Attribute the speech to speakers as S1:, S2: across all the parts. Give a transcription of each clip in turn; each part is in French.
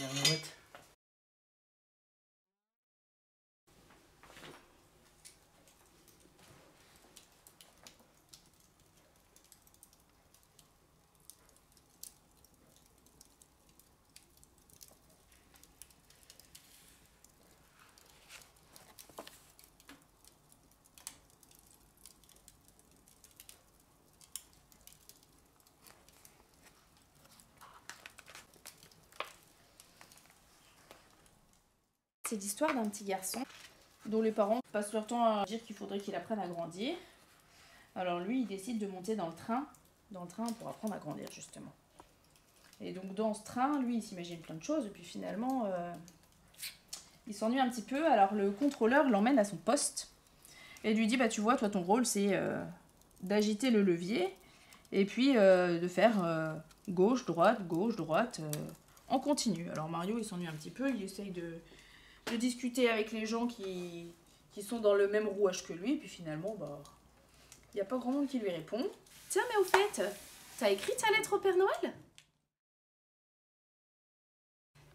S1: la boîte.
S2: C'est l'histoire d'un petit garçon dont les parents passent leur temps à dire qu'il faudrait qu'il apprenne à grandir. Alors lui, il décide de monter dans le train pour apprendre à grandir justement. Et donc dans ce train, lui, il s'imagine plein de choses et puis finalement, il s'ennuie un petit peu. Alors le contrôleur l'emmène à son poste et lui dit, bah tu vois, toi ton rôle c'est d'agiter le levier et puis de faire gauche, droite, en continu. Alors Mario, il s'ennuie un petit peu, il essaye de discuter avec les gens qui sont dans le même rouage que lui, et puis finalement, bah, il n'y a pas grand monde qui lui répond. Tiens, mais au fait, t'as écrit ta lettre au Père Noël?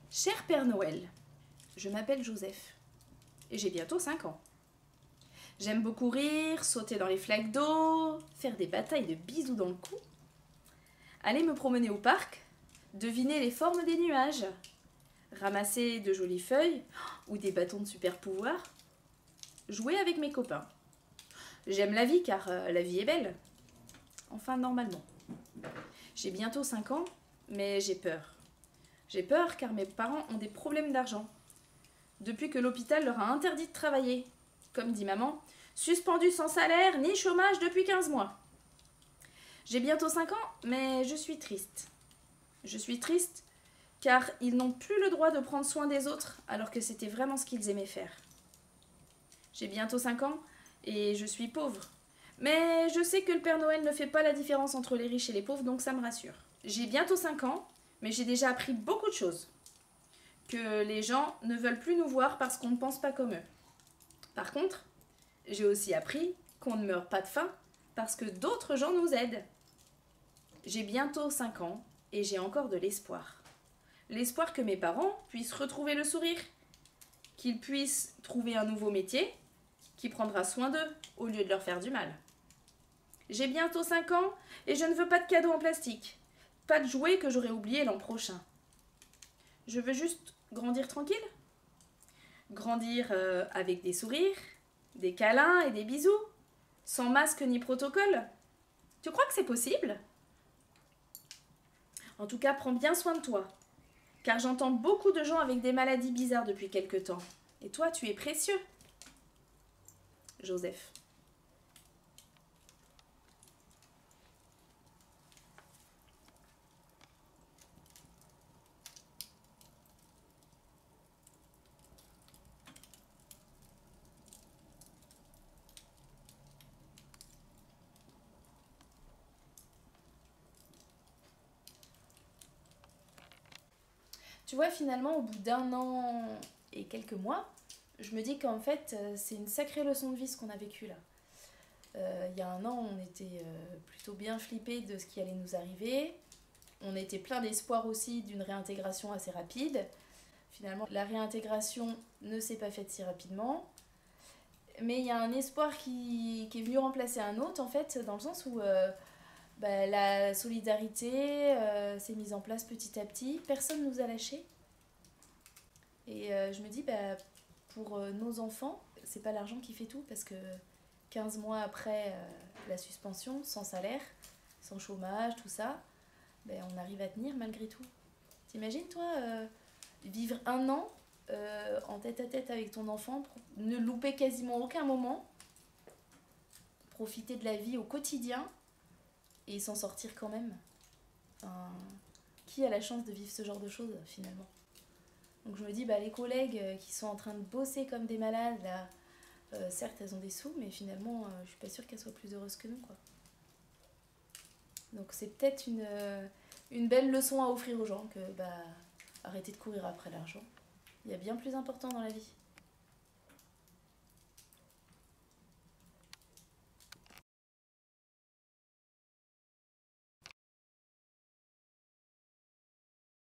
S2: Cher Père Noël, je m'appelle Joseph, et j'ai bientôt 5 ans. J'aime beaucoup rire, sauter dans les flaques d'eau, faire des batailles de bisous dans le cou, aller me promener au parc, deviner les formes des nuages, ramasser de jolies feuilles ou des bâtons de super pouvoir, jouer avec mes copains. J'aime la vie car la vie est belle. Enfin, normalement. J'ai bientôt 5 ans, mais j'ai peur. J'ai peur car mes parents ont des problèmes d'argent. Depuis que l'hôpital leur a interdit de travailler. Comme dit maman, suspendu sans salaire ni chômage depuis 15 mois. J'ai bientôt 5 ans, mais je suis triste. Je suis triste car ils n'ont plus le droit de prendre soin des autres alors que c'était vraiment ce qu'ils aimaient faire. J'ai bientôt 5 ans et je suis pauvre. Mais je sais que le Père Noël ne fait pas la différence entre les riches et les pauvres, donc ça me rassure. J'ai bientôt 5 ans, mais j'ai déjà appris beaucoup de choses. Que les gens ne veulent plus nous voir parce qu'on ne pense pas comme eux. Par contre, j'ai aussi appris qu'on ne meurt pas de faim parce que d'autres gens nous aident. J'ai bientôt 5 ans et j'ai encore de l'espoir. L'espoir que mes parents puissent retrouver le sourire, qu'ils puissent trouver un nouveau métier qui prendra soin d'eux au lieu de leur faire du mal. J'ai bientôt 5 ans et je ne veux pas de cadeaux en plastique, pas de jouets que j'aurai oubliés l'an prochain. Je veux juste grandir tranquille, grandir avec des sourires, des câlins et des bisous, sans masque ni protocole. Tu crois que c'est possible? En tout cas, prends bien soin de toi, car j'entends beaucoup de gens avec des maladies bizarres depuis quelque temps. Et toi, tu es précieux. Joseph. Tu vois, finalement, au bout d'un an et quelques mois, je me dis qu'en fait, c'est une sacrée leçon de vie ce qu'on a vécu là. Il y a un an, on était plutôt bien flippés de ce qui allait nous arriver. On était plein d'espoir aussi d'une réintégration assez rapide. Finalement, la réintégration ne s'est pas faite si rapidement. Mais il y a un espoir qui est venu remplacer un autre, en fait, dans le sens où la solidarité s'est mise en place petit à petit. Personne ne nous a lâchés. Et je me dis, pour nos enfants, c'est pas l'argent qui fait tout, parce que 15 mois après la suspension, sans salaire, sans chômage, tout ça, on arrive à tenir malgré tout. T'imagines, toi, vivre un an en tête à tête avec ton enfant, ne louper quasiment aucun moment, profiter de la vie au quotidien et s'en sortir quand même. Enfin, qui a la chance de vivre ce genre de choses finalement? Donc je me dis, les collègues qui sont en train de bosser comme des malades, là, certes elles ont des sous, mais finalement je suis pas sûre qu'elles soient plus heureuses que nous, quoi. Donc c'est peut-être une belle leçon à offrir aux gens que arrêtez de courir après l'argent. Il y a bien plus important dans la vie.